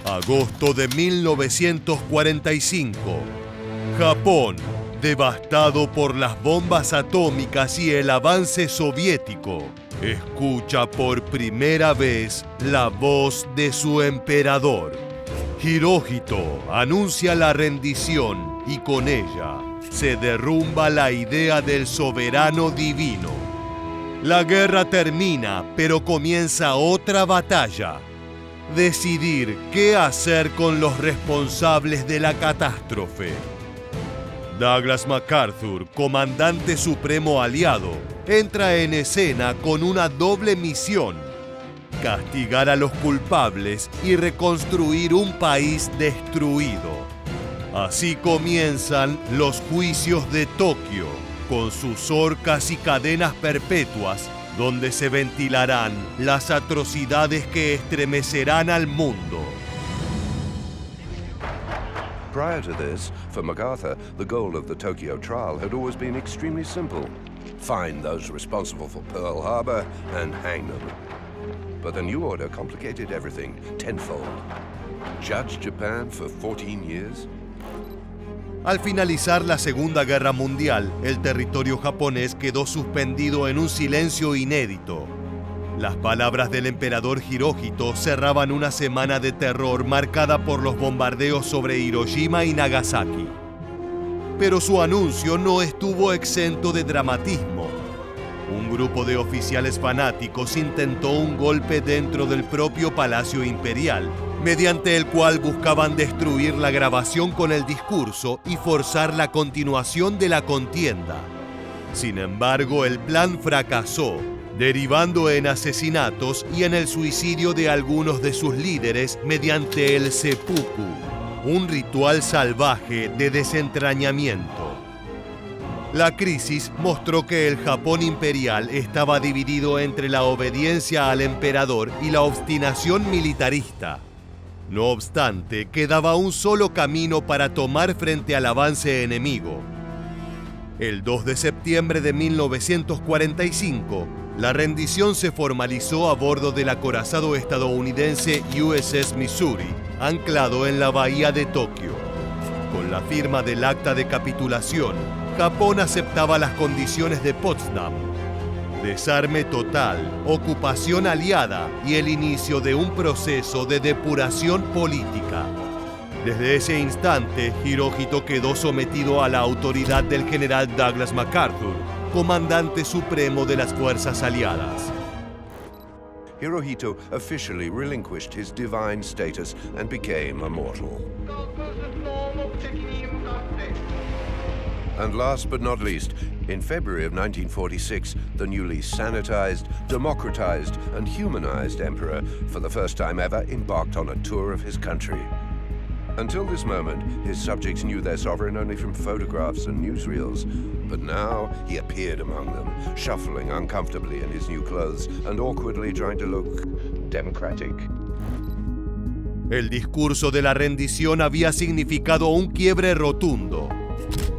Agosto de 1945. Japón, devastado por las bombas atómicas y el avance soviético, escucha por primera vez la voz de su emperador. Hirohito anuncia la rendición y con ella se derrumba la idea del soberano divino. La guerra termina, pero comienza otra batalla. Decidir qué hacer con los responsables de la catástrofe. Douglas MacArthur, comandante supremo aliado, entra en escena con una doble misión: castigar a los culpables y reconstruir un país destruido. Así comienzan los juicios de Tokio, con sus horcas y cadenas perpetuas, donde se ventilarán las atrocidades que estremecerán al mundo. Prior to this, for MacArthur, the goal of the Tokyo trial had always been extremely simple: find those responsible for Pearl Harbor and hang them. But the new order complicated everything tenfold. Judge Japan for 14 years? Al finalizar la Segunda Guerra Mundial, el territorio japonés quedó suspendido en un silencio inédito. Las palabras del emperador Hirohito cerraban una semana de terror marcada por los bombardeos sobre Hiroshima y Nagasaki. Pero su anuncio no estuvo exento de dramatismo. Un grupo de oficiales fanáticos intentó un golpe dentro del propio Palacio Imperial, mediante el cual buscaban destruir la grabación con el discurso y forzar la continuación de la contienda. Sin embargo, el plan fracasó, derivando en asesinatos y en el suicidio de algunos de sus líderes mediante el seppuku, un ritual salvaje de desentrañamiento. La crisis mostró que el Japón imperial estaba dividido entre la obediencia al emperador y la obstinación militarista. No obstante, quedaba un solo camino para tomar frente al avance enemigo. El 2 de septiembre de 1945, la rendición se formalizó a bordo del acorazado estadounidense USS Missouri, anclado en la bahía de Tokio. Con la firma del acta de capitulación, Japón aceptaba las condiciones de Potsdam: desarme total, ocupación aliada y el inicio de un proceso de depuración política. Desde ese instante, Hirohito quedó sometido a la autoridad del general Douglas MacArthur, comandante supremo de las fuerzas aliadas. Hirohito officially relinquished his divine status and became immortal. And last but not least, in February of 1946, the newly sanitized, democratized, and humanized emperor, for the first time ever, embarked on a tour of his country. Until this moment, his subjects knew their sovereign only from photographs and newsreels. But now he appeared among them, shuffling uncomfortably in his new clothes and awkwardly trying to look democratic. El discurso de la rendición había significado un quiebre rotundo.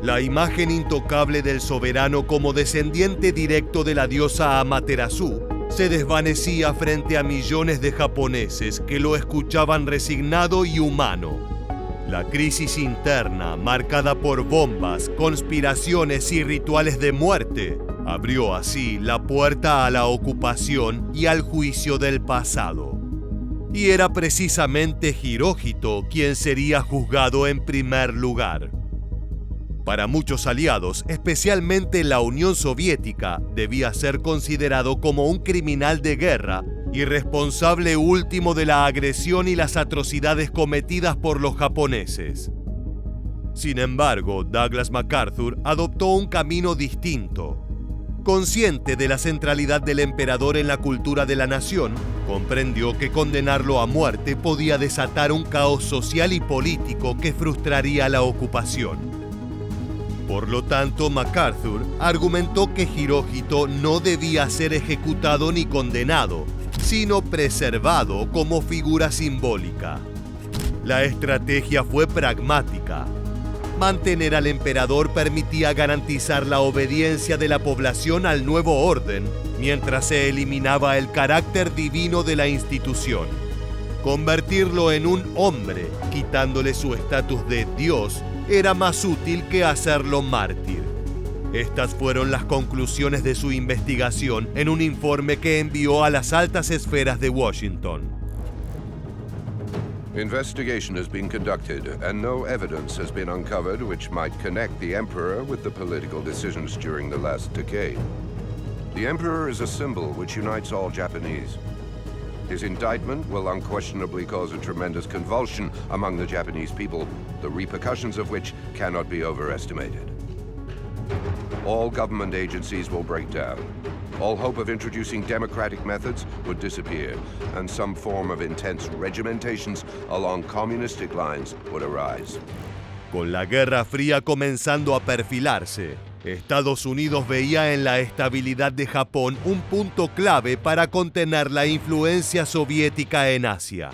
La imagen intocable del soberano como descendiente directo de la diosa Amaterasu se desvanecía frente a millones de japoneses que lo escuchaban resignado y humano. La crisis interna, marcada por bombas, conspiraciones y rituales de muerte, abrió así la puerta a la ocupación y al juicio del pasado. Y era precisamente Hirohito quien sería juzgado en primer lugar. Para muchos aliados, especialmente la Unión Soviética, debía ser considerado como un criminal de guerra y responsable último de la agresión y las atrocidades cometidas por los japoneses. Sin embargo, Douglas MacArthur adoptó un camino distinto. Consciente de la centralidad del emperador en la cultura de la nación, comprendió que condenarlo a muerte podía desatar un caos social y político que frustraría la ocupación. Por lo tanto, MacArthur argumentó que Hirohito no debía ser ejecutado ni condenado, sino preservado como figura simbólica. La estrategia fue pragmática. Mantener al emperador permitía garantizar la obediencia de la población al nuevo orden, mientras se eliminaba el carácter divino de la institución. Convertirlo en un hombre, quitándole su estatus de Dios, era más útil que hacerlo mártir. Estas fueron las conclusiones de su investigación en un informe que envió a las altas esferas de Washington. Investigation has been conducted, and no evidence has been uncovered which might connect the Emperor with the political decisions during the last decade. The Emperor is a symbol which unites all Japanese. His indictment will unquestionably cause a tremendous convulsion among the Japanese people, the repercussions of which cannot be overestimated. All government agencies will break down. All hope of introducing democratic methods would disappear, and some form of intense regimentations along communistic lines would arise. Con la Guerra Fría comenzando a perfilarse, Estados Unidos veía en la estabilidad de Japón un punto clave para contener la influencia soviética en Asia.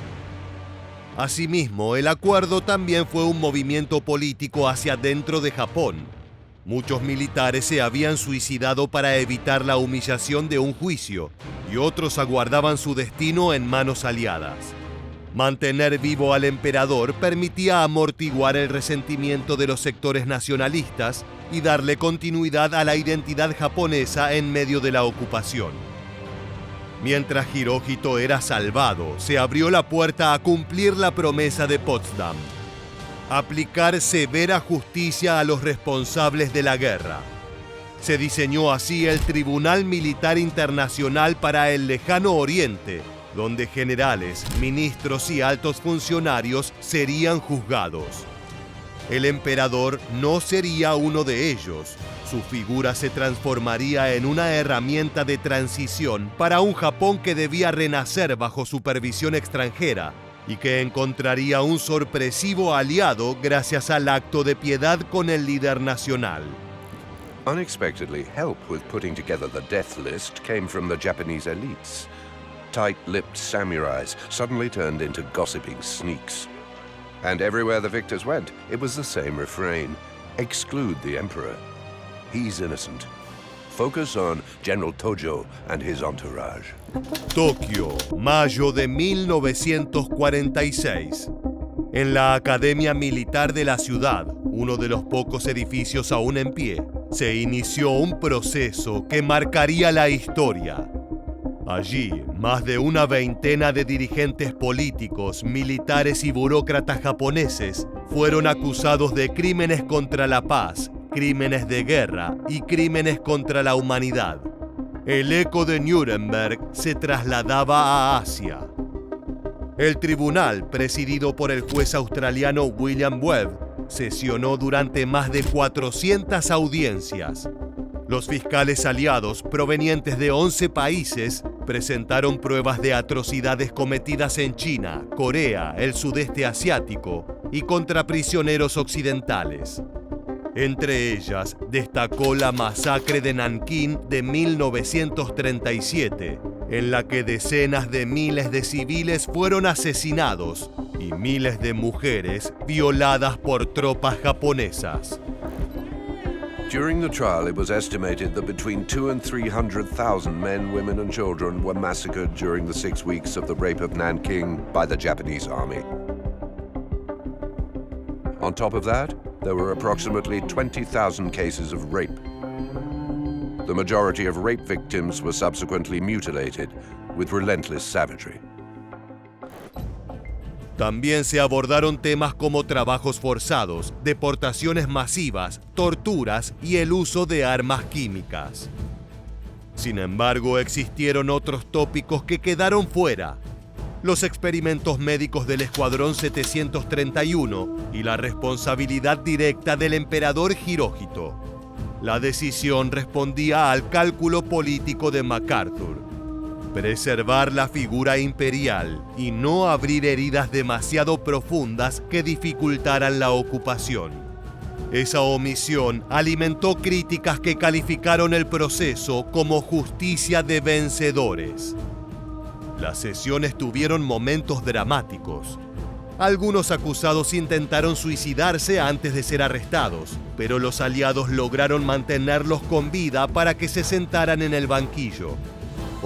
Asimismo, el acuerdo también fue un movimiento político hacia dentro de Japón. Muchos militares se habían suicidado para evitar la humillación de un juicio, y otros aguardaban su destino en manos aliadas. Mantener vivo al emperador permitía amortiguar el resentimiento de los sectores nacionalistas y darle continuidad a la identidad japonesa en medio de la ocupación. Mientras Hirohito era salvado, se abrió la puerta a cumplir la promesa de Potsdam: aplicar severa justicia a los responsables de la guerra. Se diseñó así el Tribunal Militar Internacional para el Lejano Oriente, donde generales, ministros y altos funcionarios serían juzgados. El emperador no sería uno de ellos. Su figura se transformaría en una herramienta de transición para un Japón que debía renacer bajo supervisión extranjera y que encontraría un sorpresivo aliado gracias al acto de piedad con el líder nacional. Unexpectedly, help with putting together the death list came from the Japanese elites. Tight-lipped samurais suddenly turned into gossiping sneaks. And everywhere the victors went, it was the same refrain: exclude the emperor. He's innocent. Focus on General Tojo and his entourage. Tokio, mayo de 1946. En la Academia Militar de la ciudad, uno de los pocos edificios aún en pie, se inició un proceso que marcaría la historia. Allí, más de una veintena de dirigentes políticos, militares y burócratas japoneses fueron acusados de crímenes contra la paz, crímenes de guerra y crímenes contra la humanidad. El eco de Nuremberg se trasladaba a Asia. El tribunal, presidido por el juez australiano William Webb, sesionó durante más de 400 audiencias. Los fiscales aliados, provenientes de 11 países, presentaron pruebas de atrocidades cometidas en China, Corea, el sudeste asiático y contra prisioneros occidentales. Entre ellas, destacó la masacre de Nankín de 1937, en la que decenas de miles de civiles fueron asesinados y miles de mujeres violadas por tropas japonesas. During the trial, it was estimated that between 200,000 and 300,000 men, women, and children were massacred during the 6 weeks of the rape of Nanking by the Japanese army. On top of that, there were approximately 20,000 cases of rape. The majority of rape victims were subsequently mutilated with relentless savagery. También se abordaron temas como trabajos forzados, deportaciones masivas, torturas y el uso de armas químicas. Sin embargo, existieron otros tópicos que quedaron fuera: los experimentos médicos del Escuadrón 731 y la responsabilidad directa del emperador Hirohito. La decisión respondía al cálculo político de MacArthur: preservar la figura imperial y no abrir heridas demasiado profundas que dificultaran la ocupación. Esa omisión alimentó críticas que calificaron el proceso como justicia de vencedores. Las sesiones tuvieron momentos dramáticos. Algunos acusados intentaron suicidarse antes de ser arrestados, pero los aliados lograron mantenerlos con vida para que se sentaran en el banquillo.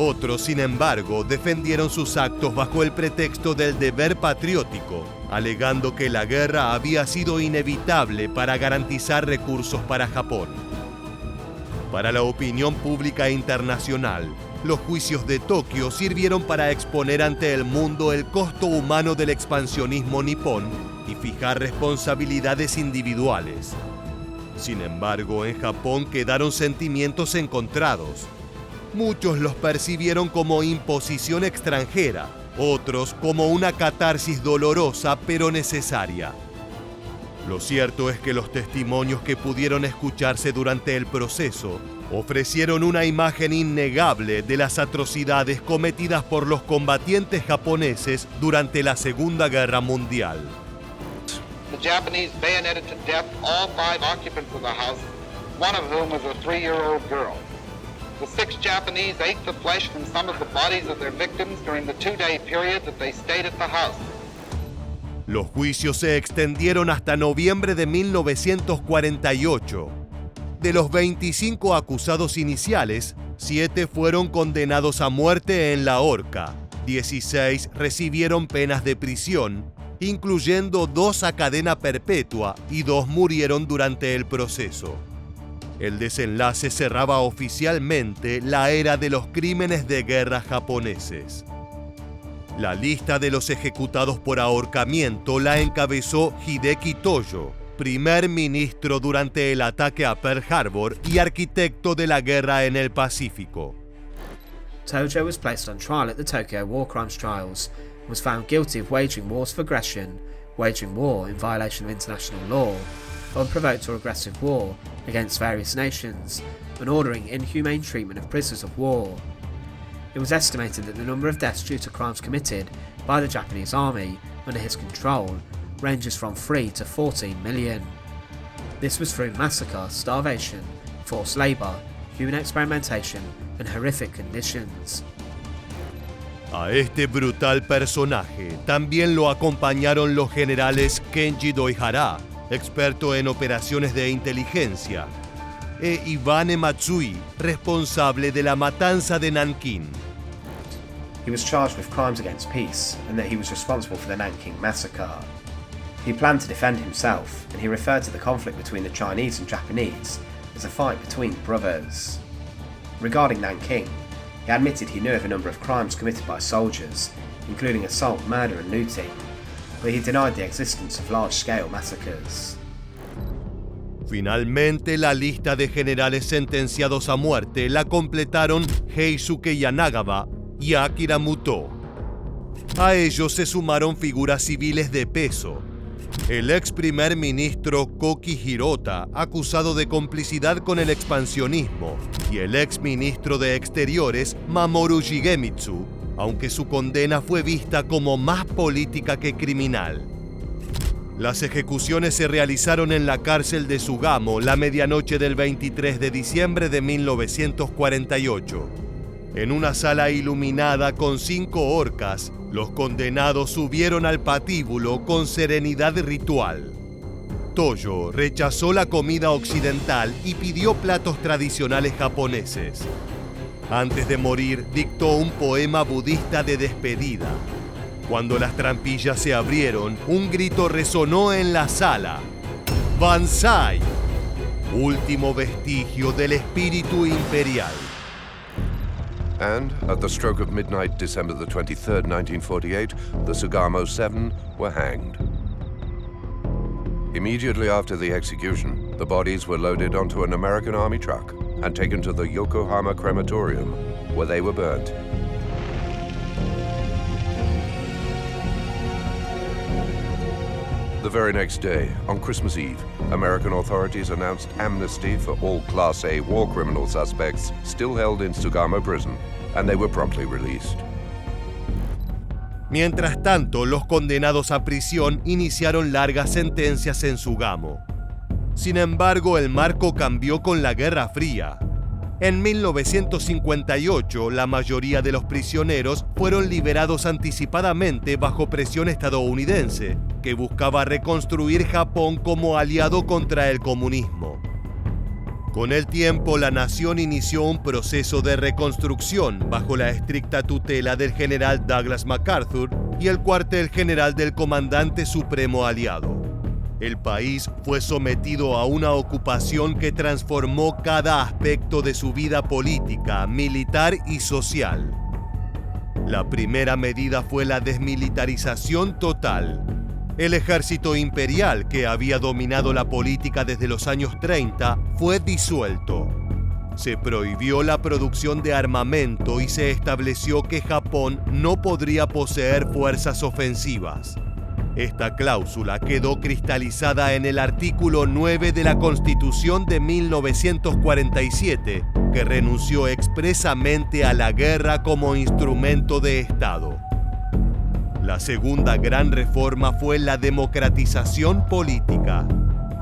Otros, sin embargo, defendieron sus actos bajo el pretexto del deber patriótico, alegando que la guerra había sido inevitable para garantizar recursos para Japón. Para la opinión pública internacional, los juicios de Tokio sirvieron para exponer ante el mundo el costo humano del expansionismo nipón y fijar responsabilidades individuales. Sin embargo, en Japón quedaron sentimientos encontrados. Muchos los percibieron como imposición extranjera, otros como una catarsis dolorosa pero necesaria. Lo cierto es que los testimonios que pudieron escucharse durante el proceso ofrecieron una imagen innegable de las atrocidades cometidas por los combatientes japoneses durante la Segunda Guerra Mundial. The Japanese bayoneted to death all 5 occupants of the house, one of whom was a 3-year-old girl. The 6 Japanese ate the flesh from some of the bodies of their victims during the 2-day period that they stayed at the house. Los juicios se extendieron hasta noviembre de 1948. De los 25 acusados iniciales, 7 fueron condenados a muerte en la horca, 16 recibieron penas de prisión, incluyendo 2 a cadena perpetua y 2 murieron durante el proceso. El desenlace cerraba oficialmente la era de los crímenes de guerra japoneses. La lista de los ejecutados por ahorcamiento la encabezó Hideki Tojo, primer ministro durante el ataque a Pearl Harbor y arquitecto de la guerra en el Pacífico. Tojo was placed on trial at the Tokyo War Crimes Trials and was found guilty of waging wars of aggression, waging war in violation of international law, unprovoked or aggressive war against various nations, and ordering inhumane treatment of prisoners of war. It was estimated that the number of deaths due to crimes committed by the Japanese army under his control ranges from 3 to 14 million. This was through massacre, starvation, forced labour, human experimentation, and horrific conditions. A este brutal personaje también lo acompañaron los generales Kenji Doihara, experto en operaciones de inteligencia, e Ivane Matsui, responsable de la matanza de Nankín. He was charged with crimes against peace and that he was responsible for the Nanking massacre. He planned to defend himself, and he referred to the conflict between the Chinese and Japanese as a fight between brothers. Regarding Nanking, he admitted he knew of a number of crimes committed by soldiers, including assault, murder and looting, but he denied the existence of large-scale massacres. Finalmente, la lista de generales sentenciados a muerte la completaron Heisuke Yanagawa y Akira Muto. A ellos se sumaron figuras civiles de peso. El ex primer ministro Koki Hirota, acusado de complicidad con el expansionismo, y el ex ministro de Exteriores Mamoru Shigemitsu, aunque su condena fue vista como más política que criminal. Las ejecuciones se realizaron en la cárcel de Sugamo la medianoche del 23 de diciembre de 1948. En una sala iluminada con 5 horcas, los condenados subieron al patíbulo con serenidad ritual. Tojo rechazó la comida occidental y pidió platos tradicionales japoneses. Antes de morir, dictó un poema budista de despedida. Cuando las trampillas se abrieron, un grito resonó en la sala. ¡Banzai! Último vestigio del espíritu imperial. And, at the stroke of midnight, December the 23rd, 1948, the Sugamo 7 were hanged. Immediately after the execution, the bodies were loaded onto an American Army truck and taken to the Yokohama crematorium, where they were burnt. The very next day, on Christmas Eve, American authorities announced amnesty for all Class A war criminal suspects still held in Sugamo prison, and they were promptly released. Mientras tanto, los condenados a prisión iniciaron largas sentencias en Sugamo. Sin embargo, el marco cambió con la Guerra Fría. En 1958, la mayoría de los prisioneros fueron liberados anticipadamente bajo presión estadounidense, que buscaba reconstruir Japón como aliado contra el comunismo. Con el tiempo, la nación inició un proceso de reconstrucción bajo la estricta tutela del general Douglas MacArthur y el cuartel general del comandante supremo aliado. El país fue sometido a una ocupación que transformó cada aspecto de su vida política, militar y social. La primera medida fue la desmilitarización total. El ejército imperial, que había dominado la política desde los años 30, fue disuelto. Se prohibió la producción de armamento y se estableció que Japón no podría poseer fuerzas ofensivas. Esta cláusula quedó cristalizada en el artículo 9 de la Constitución de 1947, que renunció expresamente a la guerra como instrumento de Estado. La segunda gran reforma fue la democratización política.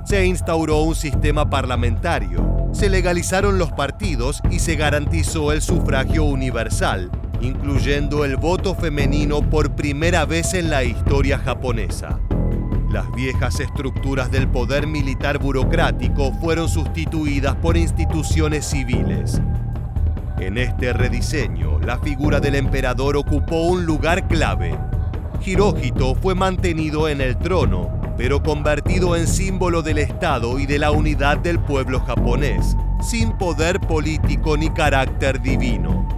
Se instauró un sistema parlamentario, se legalizaron los partidos y se garantizó el sufragio universal, incluyendo el voto femenino por primera vez en la historia japonesa. Las viejas estructuras del poder militar burocrático fueron sustituidas por instituciones civiles. En este rediseño, la figura del emperador ocupó un lugar clave. Hirohito fue mantenido en el trono, pero convertido en símbolo del Estado y de la unidad del pueblo japonés, sin poder político ni carácter divino.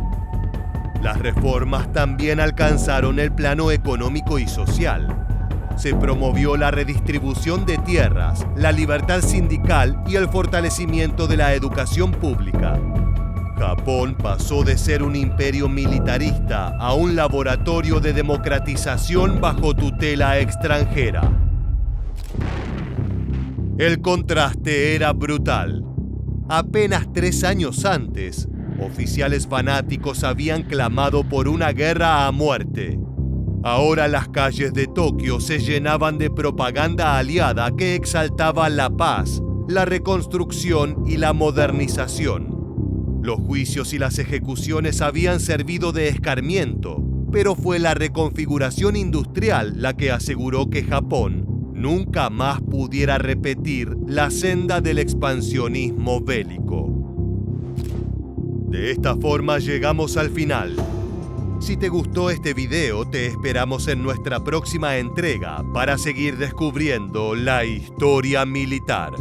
Las reformas también alcanzaron el plano económico y social. Se promovió la redistribución de tierras, la libertad sindical y el fortalecimiento de la educación pública. Japón pasó de ser un imperio militarista a un laboratorio de democratización bajo tutela extranjera. El contraste era brutal. Apenas 3 años antes, oficiales fanáticos habían clamado por una guerra a muerte. Ahora las calles de Tokio se llenaban de propaganda aliada que exaltaba la paz, la reconstrucción y la modernización. Los juicios y las ejecuciones habían servido de escarmiento, pero fue la reconfiguración industrial la que aseguró que Japón nunca más pudiera repetir la senda del expansionismo bélico. De esta forma llegamos al final. Si te gustó este video, te esperamos en nuestra próxima entrega para seguir descubriendo la historia militar.